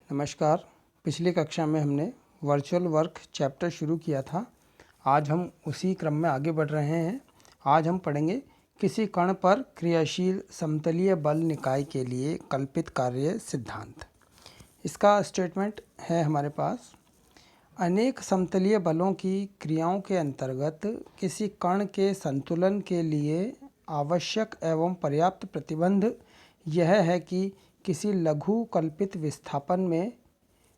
नमस्कार। पिछली कक्षा में हमने वर्चुअल वर्क चैप्टर शुरू किया था। आज हम उसी क्रम में आगे बढ़ रहे हैं। आज हम पढ़ेंगे किसी कण पर क्रियाशील समतलीय बल निकाय के लिए कल्पित कार्य सिद्धांत। इसका स्टेटमेंट है हमारे पास, अनेक समतलीय बलों की क्रियाओं के अंतर्गत किसी कण के संतुलन के लिए आवश्यक एवं पर्याप्त प्रतिबंध यह है कि किसी लघु कल्पित विस्थापन में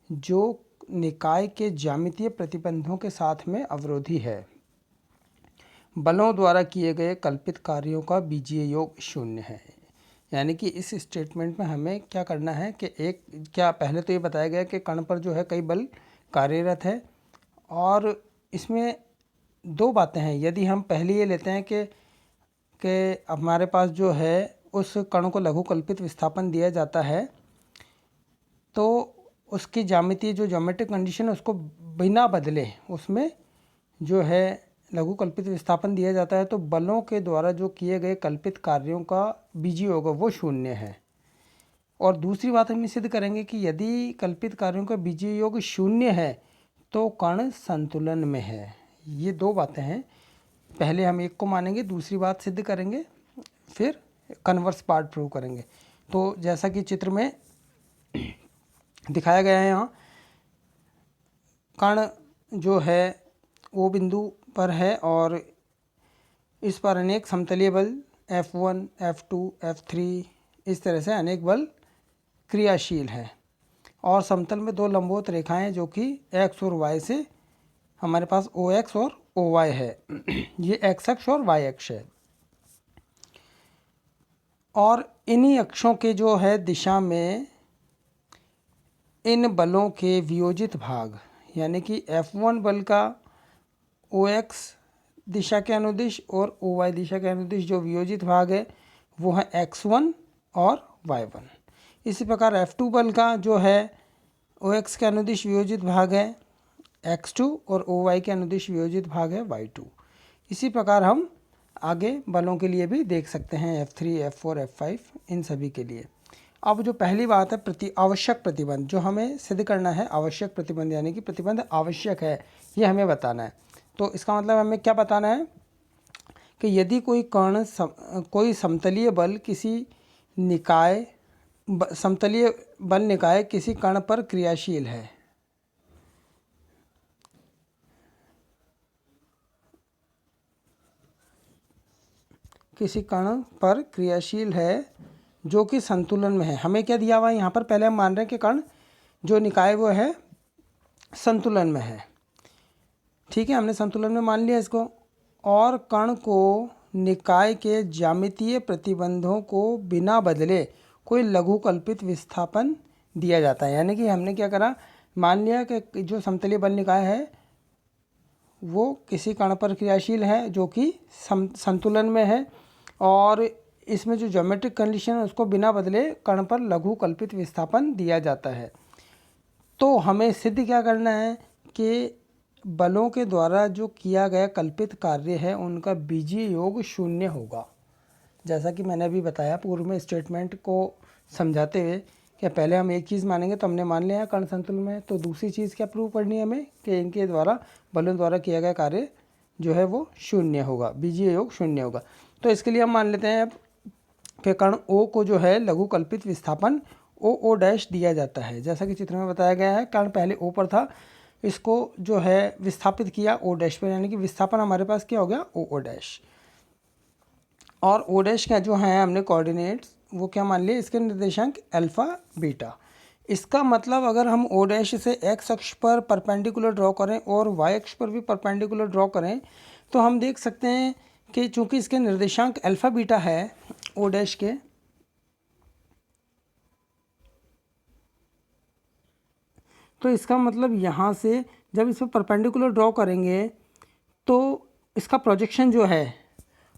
जो निकाय के ज्यामितीय प्रतिबंधों के साथ में अवरोधी है, बलों द्वारा किए गए कल्पित कार्यों का बीजीय योग शून्य है। यानी कि इस स्टेटमेंट में हमें क्या करना है कि पहले तो ये बताया गया कि कण पर जो है कई बल कार्यरत है, और इसमें दो बातें हैं। यदि हम पहले ये लेते हैं कि हमारे पास जो है उस कण को लघु कल्पित विस्थापन दिया जाता है, तो उसकी ज्यामितीय जो ज्योमेट्रिक कंडीशन है उसको बिना बदले उसमें जो है लघु कल्पित विस्थापन दिया जाता है, तो बलों के द्वारा जो किए गए कल्पित कार्यों का बीजीय योग वो शून्य है। और दूसरी बात हम सिद्ध करेंगे कि यदि कल्पित कार्यों का बीजीय योग शून्य है तो कण संतुलन में है। ये दो बातें हैं। पहले हम एक को मानेंगे, दूसरी बात सिद्ध करेंगे, फिर कन्वर्स पार्ट प्रूव करेंगे। तो जैसा कि चित्र में दिखाया गया है, यहाँ कण जो है वो बिंदु पर है और इस पर अनेक समतलीय बल F1, F2, F3 इस तरह से अनेक बल क्रियाशील है, और समतल में दो लंबवत रेखाएं जो कि x और y से हमारे पास OX और OY है। ये x अक्ष और y अक्ष है, और इन्हीं अक्षों के जो है दिशा में इन बलों के वियोजित भाग, यानी कि F1 बल का OX दिशा के अनुदिश और OY दिशा के अनुदिश जो वियोजित भाग है वो है X1 और Y1। इसी प्रकार F2 बल का जो है OX के अनुदिश वियोजित भाग है X2 और OY के अनुदिश वियोजित भाग है Y2। इसी प्रकार हम आगे बलों के लिए भी देख सकते हैं, F3, F4, F5 इन सभी के लिए। अब जो पहली बात है आवश्यक प्रतिबंध, जो हमें सिद्ध करना है, आवश्यक प्रतिबंध यानी कि प्रतिबंध आवश्यक है ये हमें बताना है। तो इसका मतलब हमें क्या बताना है कि यदि कोई कण कोई समतलीय बल किसी निकाय समतलीय बल निकाय किसी कण पर क्रियाशील है, किसी कण पर क्रियाशील है जो कि संतुलन में है। हमें क्या दिया हुआ है यहाँ पर, पहले हम मान रहे हैं कि कण जो निकाय वो है संतुलन में है। ठीक है, हमने संतुलन में मान लिया इसको, और कण को निकाय के ज्यामितीय प्रतिबंधों को बिना बदले कोई लघु कल्पित विस्थापन दिया जाता है। यानी कि हमने क्या करा, मान लिया कि जो समतलीय बल निकाय है वो किसी कण पर क्रियाशील है जो कि संतुलन में है, और इसमें जो ज्योमेट्रिक कंडीशन है उसको बिना बदले कण पर लघु कल्पित विस्थापन दिया जाता है। तो हमें सिद्ध क्या करना है कि बलों के द्वारा जो किया गया कल्पित कार्य है उनका बीजीय योग शून्य होगा। जैसा कि मैंने अभी बताया पूर्व में स्टेटमेंट को समझाते हुए कि पहले हम एक चीज़ मानेंगे, तो हमने मान लिया कण संतुलन में, तो दूसरी चीज़ क्या प्रूव करनी है हमें कि इनके द्वारा बलों द्वारा किया गया कार्य जो है वो शून्य होगा, बीजीय योग शून्य होगा। तो इसके लिए हम मान लेते हैं अब कि कण O को जो है लघु कल्पित विस्थापन OO डैश दिया जाता है। जैसा कि चित्र में बताया गया है, कण पहले O पर था, इसको जो है विस्थापित किया O डैश पर, यानी कि विस्थापन हमारे पास क्या हो गया OO डैश। और O डैश का जो है हमने कोऑर्डिनेट्स वो क्या मान लिए, इसके निर्देशांक अल्फा बीटा। इसका मतलब अगर हम O डैश से x अक्ष पर परपेंडिकुलर ड्रॉ करें और y अक्ष पर भी परपेंडिकुलर ड्रॉ करें, तो हम देख सकते हैं कि चूंकि इसके निर्देशांक अल्फा बीटा है O डैश के, तो इसका मतलब यहाँ से जब इस पर परपेंडिकुलर ड्रॉ करेंगे तो इसका प्रोजेक्शन जो है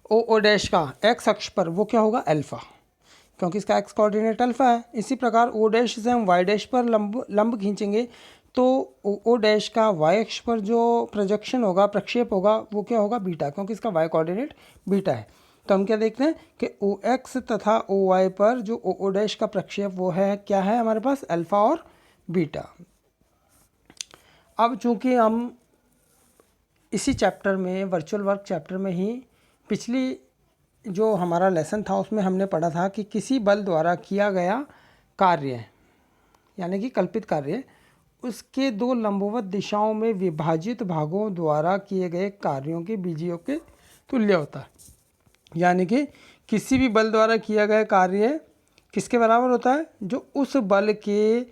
O डैश का x अक्ष पर वो क्या होगा, अल्फा, क्योंकि इसका x कोऑर्डिनेट अल्फा है। इसी प्रकार O डैश से हम y डैश पर लंब खींचेंगे तो O डैश का y अक्ष पर जो प्रोजेक्शन होगा, प्रक्षेप होगा, वो क्या होगा, बीटा, क्योंकि इसका y कोऑर्डिनेट बीटा है। तो हम क्या देखते हैं कि OX तथा OY पर जो O डैश का प्रक्षेप वो है क्या है हमारे पास, अल्फा और बीटा। अब चूंकि हम इसी चैप्टर में, वर्चुअल वर्क चैप्टर में ही पिछली जो हमारा लेसन था उसमें हमने पढ़ा था कि किसी बल द्वारा किया गया कार्य यानी कि कल्पित कार्य उसके दो लंबवत दिशाओं में विभाजित भागों द्वारा किए गए कार्यों के बीजीय योग के तुल्य होता है। यानी कि किसी भी बल द्वारा किया गया कार्य किसके बराबर होता है? जो उस बल के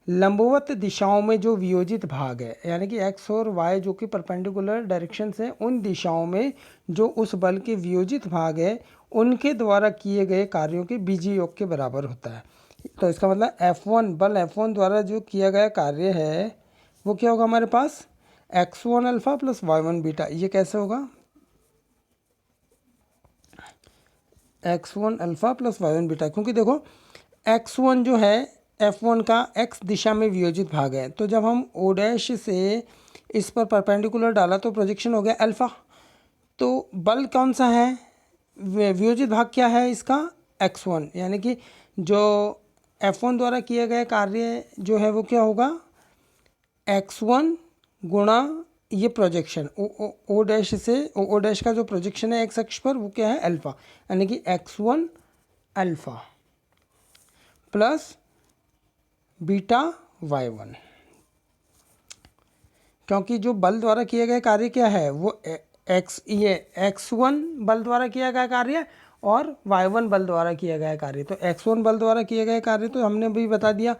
लंबवत दिशाओं में जो वियोजित भाग है, यानी कि एक्स और वाई जो कि परपेंडिकुलर डायरेक्शन से उन दिशाओं में जो उस बल के वियोजित भाग है उनके द्वारा किए गए कार्यों के बीजीय योग के बराबर होता है। तो इसका मतलब F1 बल F1 द्वारा जो किया गया कार्य है वो क्या होगा हमारे पास? x1 alpha plus y1 beta. ये कैसे होगा? x1 alpha plus y1 beta, क्योंकि देखो x1 जो है F1 का x दिशा में वियोजित भाग है। तो जब हम o डैश से इस पर परपेंडिकुलर डाला तो प्रोजेक्शन हो गया अल्फा। तो बल कौन सा है? वियोजित भाग क्या है इसका? x1। यानी कि जो F1 द्वारा किया गया कार्य जो है वो क्या होगा? x1 गुणा ये प्रोजेक्शन ओ डैश से ओ डैश का जो प्रोजेक्शन है एक्स अक्ष पर वो क्या है? अल्फा। यानी कि x1 alpha plus beta y1। क्योंकि जो बल द्वारा किया गया कार्य क्या है वो x1 बल द्वारा किया गया कार्य और y1 बल द्वारा किया गया कार्य। तो x1 बल द्वारा किया गया कार्य तो हमने भी बता दिया,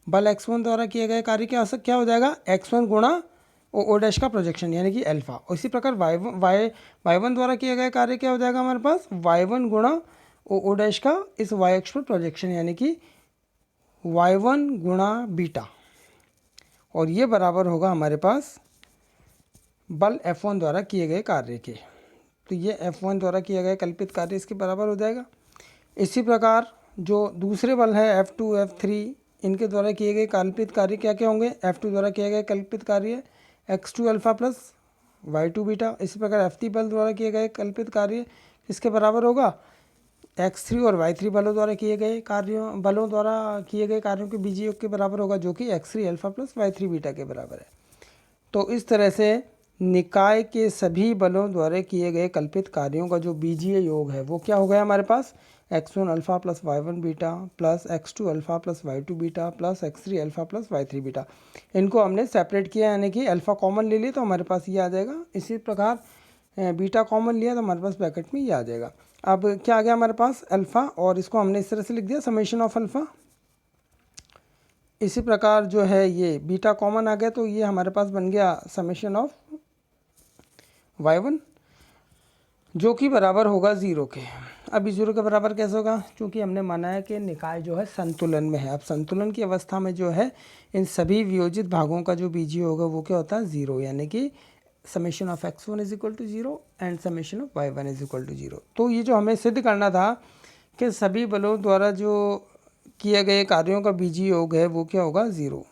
बल x1 द्वारा किया गया कार्य क्या हो जाएगा? x1 गुणा ओ डैश का प्रोजेक्शन यानी कि अल्फा। इसी प्रकार y1 द्वारा किया गया कार्य क्या हो जाएगा हमारे पास? y1 गुणा ओ डैश का इस y अक्ष पर प्रोजेक्शन यानी कि y1 गुणा बीटा। और ये बराबर होगा हमारे पास बल F1 द्वारा किए गए कार्य के। तो ये F1 द्वारा किया गया कल्पित कार्य इसके बराबर हो जाएगा। इसी प्रकार जो दूसरे बल है F2 F3 इनके द्वारा किए गए कल्पित कार्य क्या क्या होंगे? F2 द्वारा किया गया कल्पित कार्य x2 alpha plus y2 beta. इसी प्रकार F3 बल द्वारा किए गए कल्पित कार्य इसके बराबर होगा x3 और y3 बलों द्वारा किए गए कार्यों के बीजीय योग के बराबर होगा जो कि x3 alpha plus y3 beta के बराबर है। तो इस तरह से निकाय के सभी बलों द्वारा किए गए कल्पित कार्यों का जो बीजीय योग है वो क्या हो गया हमारे पास? x1 alpha plus y1 beta plus x2 alpha plus y2 beta plus x3 alpha plus y3 beta. इनको हमने सेपरेट किया यानी कि अल्फा कॉमन ले लिया तो हमारे पास ये आ जाएगा। इसी प्रकार बीटा कॉमन लिया तो हमारे पास ब्रैकेट में ये आ जाएगा। अब क्या आ गया हमारे पास? अल्फ़ा, और इसको हमने इस तरह से लिख दिया समेशन ऑफ अल्फ़ा। इसी प्रकार जो है ये बीटा कॉमन आ गया तो ये हमारे पास बन गया समेशन ऑफ y1 जो कि बराबर होगा 0 के। अब 0 के बराबर कैसे होगा? क्योंकि हमने माना है कि निकाय जो है संतुलन में है। अब संतुलन की अवस्था में जो है इन सभी वियोजित भागों का जो बीजीय होगा वो क्या होता है? 0। यानी कि summation of x1 is equal to 0 and summation of y1 is equal to 0। तो ये जो हमें सिद्ध करना था कि सभी बलों द्वारा जो किए गए कार्यों का बीजीय योग है वो क्या होगा? 0।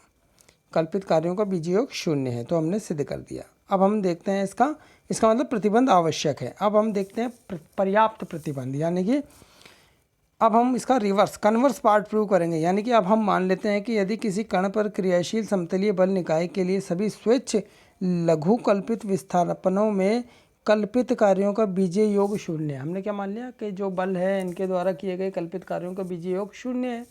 कल्पित कार्यों का बीजीय योग 0 है, तो हमने सिद्ध कर दिया। अब हम देखते हैं इसका मतलब प्रतिबंध आवश्यक है। अब हम देखते हैं पर्याप्त प्रतिबंध, यानी कि अब हम इसका कन्वर्स पार्ट प्रूव करेंगे। यानी कि अब हम मान लेते हैं कि यदि किसी कण पर क्रियाशील समतलीय बल निकाय के लिए सभी स्वेच्छ लघु कल्पित विस्थापनों में कल्पित कार्यों का बीजीय योग 0 है। हमने क्या मान लिया कि जो बल है इनके द्वारा किए गए कल्पित कार्यों का बीजीय योग 0 है।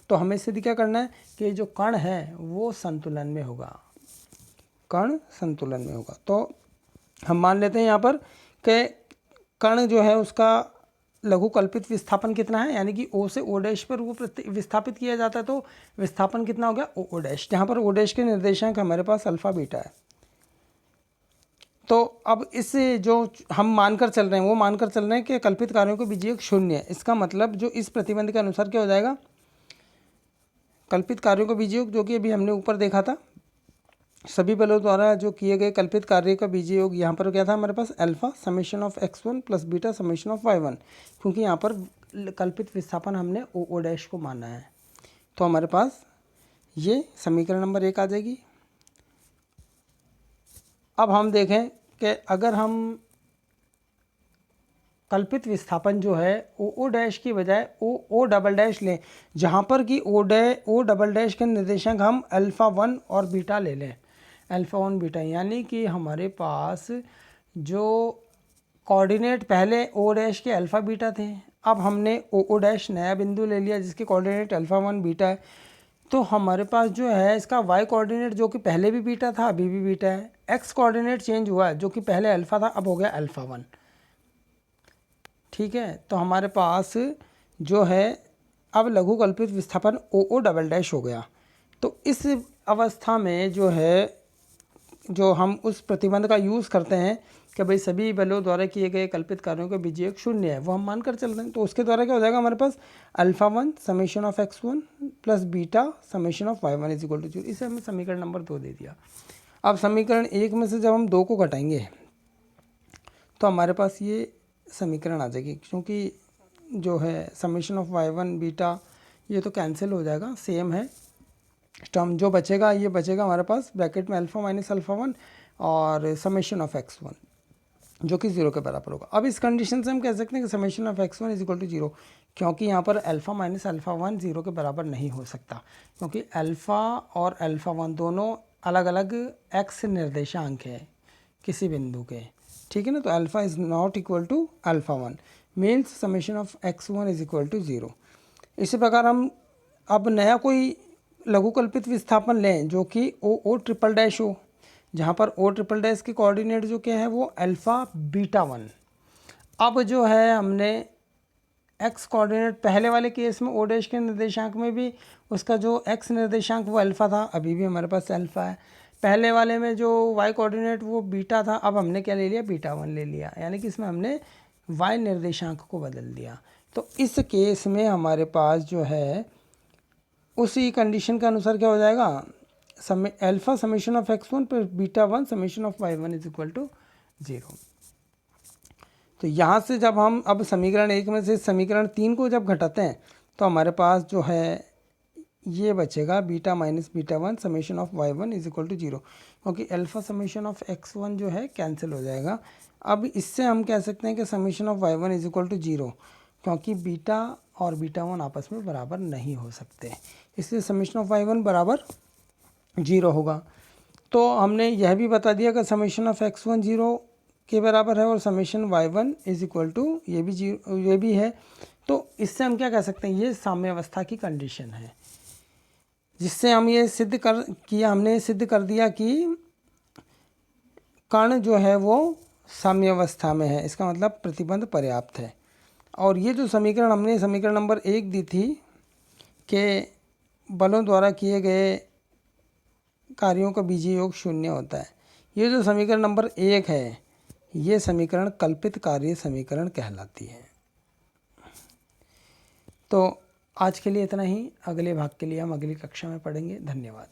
तो हमें सिद्ध क्या करना है कि जो कण है वो संतुलन में होगा, कण संतुलन में होगा। तो हम मान लेते हैं यहाँ पर कि कण जो है उसका लघु कल्पित विस्थापन कितना है, यानी कि O से O डैश पर वो विस्थापित किया जाता है। तो विस्थापन कितना हो गया? O डैश, जहाँ पर O डैश के निर्देशांक हमारे पास अल्फा बीटा है। तो अब इससे जो हम मानकर चल रहे हैं वो मानकर चल रहे हैं कि कल्पित कार्यों का बीजीय योग 0 है। इसका मतलब जो इस प्रतिबंध के अनुसार क्या हो जाएगा? कल्पित कार्यों का बीजीय योग जो कि अभी हमने ऊपर देखा था, सभी बलों द्वारा जो किए गए कल्पित कार्य का बीजीय योग यहाँ पर क्या था हमारे पास? Alpha summation of x1 plus beta summation of y1। क्योंकि यहाँ पर कल्पित विस्थापन हमने O डैश को माना है, तो हमारे पास ये समीकरण नंबर 1 आ जाएगी। अब हम देखें कि अगर हम कल्पित विस्थापन जो है ओ डैश की बजाय ओ डबल डैश लें, जहाँ पर कि ओ डबल डैश के निर्देशांक हम अल्फ़ा 1 और बीटा ले लें, अल्फ़ा 1 बीटा, यानी कि हमारे पास जो कोऑर्डिनेट पहले ओ डैश के अल्फ़ा बीटा थे, अब हमने ओ डैश नया बिंदु ले लिया जिसके कोऑर्डिनेट अल्फ़ा 1 बीटा है, तो हमारे पास जो है इसका वाई कोऑर्डिनेट जो कि पहले भी बीटा था अभी भी बीटा है, एक्स कोऑर्डिनेट चेंज हुआ है जो कि पहले अल्फ़ा था अब हो गया अल्फ़ा 1। ठीक है, तो हमारे पास जो है अब लघु कल्पित विस्थापन ओ डबल डैश हो गया। तो इस अवस्था में जो है जो हम उस प्रतिबंध का यूज़ करते हैं कि भाई सभी बलों द्वारा किए गए कल्पित कार्यों के बीजीय शून्य है, वो हम मानकर चल रहे हैं। तो उसके द्वारा क्या हो जाएगा हमारे पास alpha 1 summation of x1 plus beta summation of y1 is equal to 0। इसे हमने समीकरण नंबर 2 दे दिया। अब समीकरण 1 में से जब हम 2 को घटाएंगे तो हमारे पास ये समीकरण आ जाएगी, क्योंकि जो है समेशन ऑफ y1 बीटा ये तो कैंसिल हो जाएगा, सेम है टर्म। जो बचेगा ये बचेगा हमारे पास ब्रैकेट में अल्फ़ा माइनस अल्फ़ा 1 और समेशन ऑफ x1 जो कि 0 के बराबर होगा। अब इस कंडीशन से हम कह सकते हैं कि summation of x1 is equal to 0, क्योंकि यहाँ पर अल्फ़ा माइनस अल्फ़ा 1 0 के बराबर नहीं हो सकता, क्योंकि अल्फ़ा और अल्फ़ा 1 दोनों अलग अलग x निर्देशांक है किसी बिंदु के। ठीक है ना, तो alpha is not equal to alpha 1 means summation of x1 is equal to 0। इसी प्रकार हम अब नया कोई लघु कल्पित विस्थापन लें जो कि ओ ट्रिपल डैश हो, जहाँ पर ओ ट्रिपल डैश के कोऑर्डिनेट जो क्या है वो अल्फ़ा बीटा 1। अब जो है हमने एक्स कोऑर्डिनेट पहले वाले केस में ओ डैश के निर्देशांक में भी उसका जो एक्स निर्देशांक वो अल्फ़ा था, अभी भी हमारे पास अल्फ़ा है। पहले वाले में जो वाई कोऑर्डिनेट वो बीटा था, अब हमने क्या ले लिया बीटा 1 ले लिया, यानी कि इसमें हमने वाई निर्देशांक को बदल दिया। तो इस केस में हमारे पास जो है उसी कंडीशन के अनुसार क्या हो जाएगा alpha summation of x1 plus beta 1 summation of y1 is equal to 0। तो यहाँ से जब हम अब समीकरण 1 में से समीकरण 3 को जब घटाते हैं तो हमारे पास जो है ये बचेगा beta minus beta 1 summation of y1 is equal to 0, क्योंकि अल्फ़ा समेशन ऑफ x1 जो है कैंसिल हो जाएगा। अब इससे हम कह सकते हैं कि summation of y1 is equal to 0, क्योंकि बीटा और बीटा 1 आपस में बराबर नहीं हो सकते, इसलिए समेशन ऑफ y1 बराबर 0 होगा। तो हमने यह भी बता दिया कि समेशन ऑफ x1 0 के बराबर है और summation y1 is equal to ये भी है। तो इससे हम क्या कह सकते हैं, ये साम्यावस्था की कंडीशन है, जिससे हम ये हमने सिद्ध कर दिया कि कण जो है वो साम्यावस्था में है, इसका मतलब प्रतिबंध पर्याप्त है। और ये जो समीकरण हमने समीकरण नंबर 1 दी थी कि बलों द्वारा किए गए कार्यों का बीजीय योग 0 होता है, ये जो समीकरण नंबर 1 है ये समीकरण कल्पित कार्य समीकरण कहलाती है। तो आज के लिए इतना ही, अगले भाग के लिए हम अगली कक्षा में पढ़ेंगे। धन्यवाद।